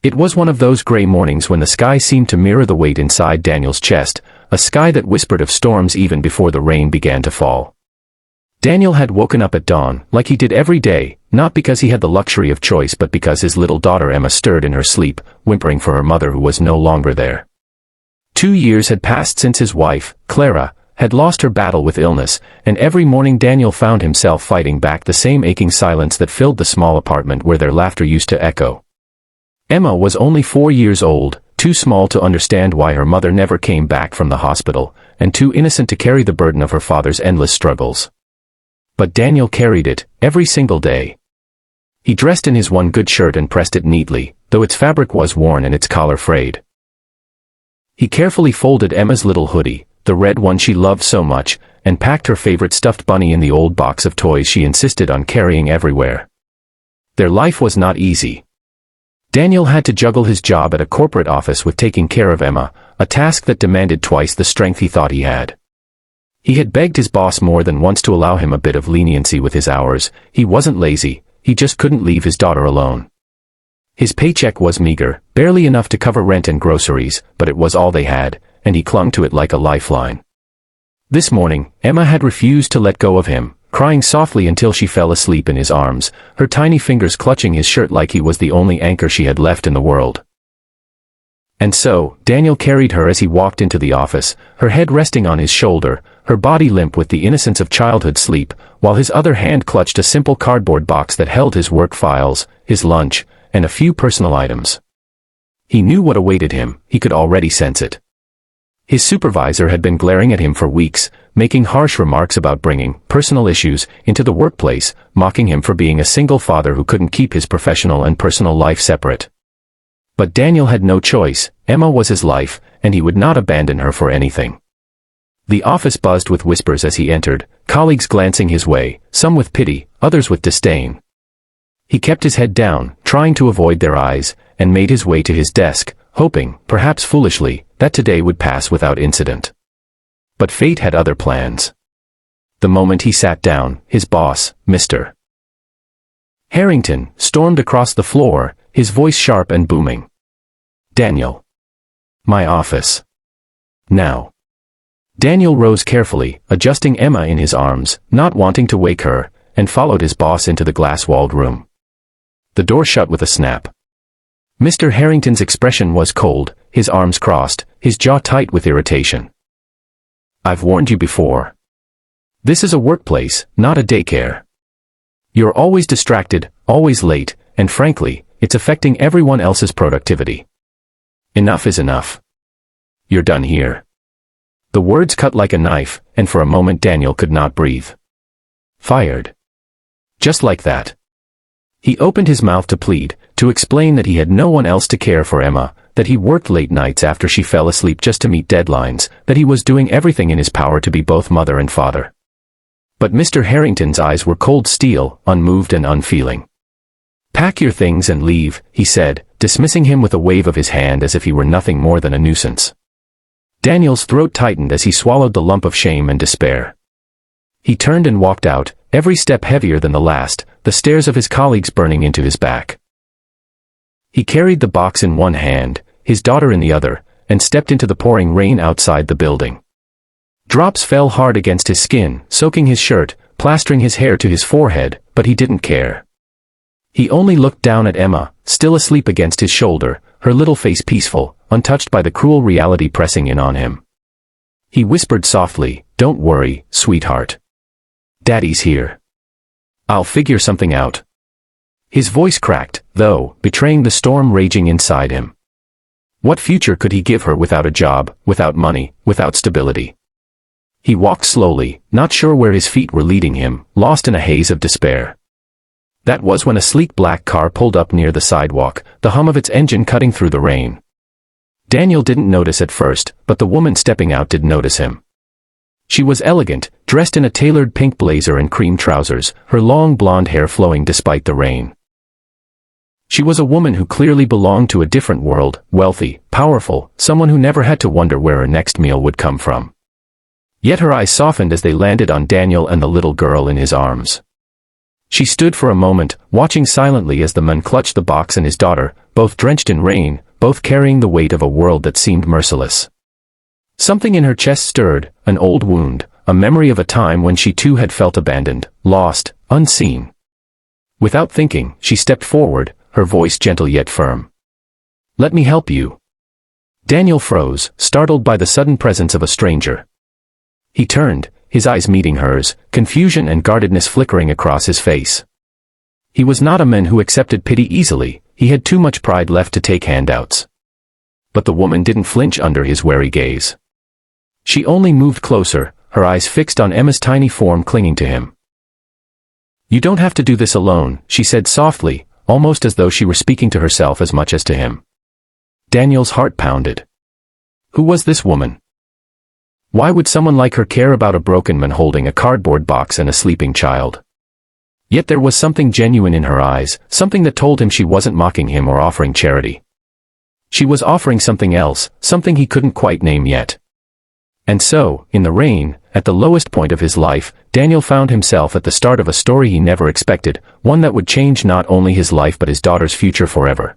It was one of those gray mornings when the sky seemed to mirror the weight inside Daniel's chest, a sky that whispered of storms even before the rain began to fall. Daniel had woken up at dawn, like he did every day, not because he had the luxury of choice but because his little daughter Emma stirred in her sleep, whimpering for her mother who was no longer there. 2 years had passed since his wife, Clara, had lost her battle with illness, and every morning Daniel found himself fighting back the same aching silence that filled the small apartment where their laughter used to echo. Emma was only 4 years old, too small to understand why her mother never came back from the hospital, and too innocent to carry the burden of her father's endless struggles. But Daniel carried it, every single day. He dressed in his one good shirt and pressed it neatly, though its fabric was worn and its collar frayed. He carefully folded Emma's little hoodie, the red one she loved so much, and packed her favorite stuffed bunny in the old box of toys she insisted on carrying everywhere. Their life was not easy. Daniel had to juggle his job at a corporate office with taking care of Emma, a task that demanded twice the strength he thought he had. He had begged his boss more than once to allow him a bit of leniency with his hours. He wasn't lazy, he just couldn't leave his daughter alone. His paycheck was meager, barely enough to cover rent and groceries, but it was all they had, and he clung to it like a lifeline. This morning, Emma had refused to let go of him, crying softly until she fell asleep in his arms, her tiny fingers clutching his shirt like he was the only anchor she had left in the world. And so, Daniel carried her as he walked into the office, her head resting on his shoulder, her body limp with the innocence of childhood sleep, while his other hand clutched a simple cardboard box that held his work files, his lunch, and a few personal items. He knew what awaited him, he could already sense it. His supervisor had been glaring at him for weeks, making harsh remarks about bringing personal issues into the workplace, mocking him for being a single father who couldn't keep his professional and personal life separate. But Daniel had no choice. Emma was his life, and he would not abandon her for anything. The office buzzed with whispers as he entered, colleagues glancing his way, some with pity, others with disdain. He kept his head down, trying to avoid their eyes, and made his way to his desk, hoping, perhaps foolishly, that today would pass without incident. But fate had other plans. The moment he sat down, his boss, Mr. Harrington, stormed across the floor, his voice sharp and booming. "Daniel. My office. Now." Daniel rose carefully, adjusting Emma in his arms, not wanting to wake her, and followed his boss into the glass-walled room. The door shut with a snap. Mr. Harrington's expression was cold, his arms crossed, his jaw tight with irritation. "I've warned you before. This is a workplace, not a daycare. You're always distracted, always late, and frankly, it's affecting everyone else's productivity. Enough is enough. You're done here." The words cut like a knife, and for a moment Daniel could not breathe. Fired. Just like that. He opened his mouth to plead, to explain that he had no one else to care for Emma, that he worked late nights after she fell asleep just to meet deadlines, that he was doing everything in his power to be both mother and father. But Mr. Harrington's eyes were cold steel, unmoved and unfeeling. "Pack your things and leave," he said, dismissing him with a wave of his hand as if he were nothing more than a nuisance. Daniel's throat tightened as he swallowed the lump of shame and despair. He turned and walked out, every step heavier than the last, the stares of his colleagues burning into his back. He carried the box in one hand, his daughter in the other, and stepped into the pouring rain outside the building. Drops fell hard against his skin, soaking his shirt, plastering his hair to his forehead, but he didn't care. He only looked down at Emma, still asleep against his shoulder, her little face peaceful, untouched by the cruel reality pressing in on him. He whispered softly, "Don't worry, sweetheart. Daddy's here. I'll figure something out." His voice cracked, though, betraying the storm raging inside him. What future could he give her without a job, without money, without stability? He walked slowly, not sure where his feet were leading him, lost in a haze of despair. That was when a sleek black car pulled up near the sidewalk, the hum of its engine cutting through the rain. Daniel didn't notice at first, but the woman stepping out did notice him. She was elegant, dressed in a tailored pink blazer and cream trousers, her long blonde hair flowing despite the rain. She was a woman who clearly belonged to a different world, wealthy, powerful, someone who never had to wonder where her next meal would come from. Yet her eyes softened as they landed on Daniel and the little girl in his arms. She stood for a moment, watching silently as the man clutched the box and his daughter, both drenched in rain, both carrying the weight of a world that seemed merciless. Something in her chest stirred, an old wound, a memory of a time when she too had felt abandoned, lost, unseen. Without thinking, she stepped forward, her voice gentle yet firm. "Let me help you." Daniel froze, startled by the sudden presence of a stranger. He turned, his eyes meeting hers, confusion and guardedness flickering across his face. He was not a man who accepted pity easily, he had too much pride left to take handouts. But the woman didn't flinch under his wary gaze. She only moved closer, her eyes fixed on Emma's tiny form clinging to him. "You don't have to do this alone," she said softly, almost as though she were speaking to herself as much as to him. Daniel's heart pounded. Who was this woman? Why would someone like her care about a broken man holding a cardboard box and a sleeping child? Yet there was something genuine in her eyes, something that told him she wasn't mocking him or offering charity. She was offering something else, something he couldn't quite name yet. And so, in the rain, at the lowest point of his life, Daniel found himself at the start of a story he never expected, one that would change not only his life but his daughter's future forever.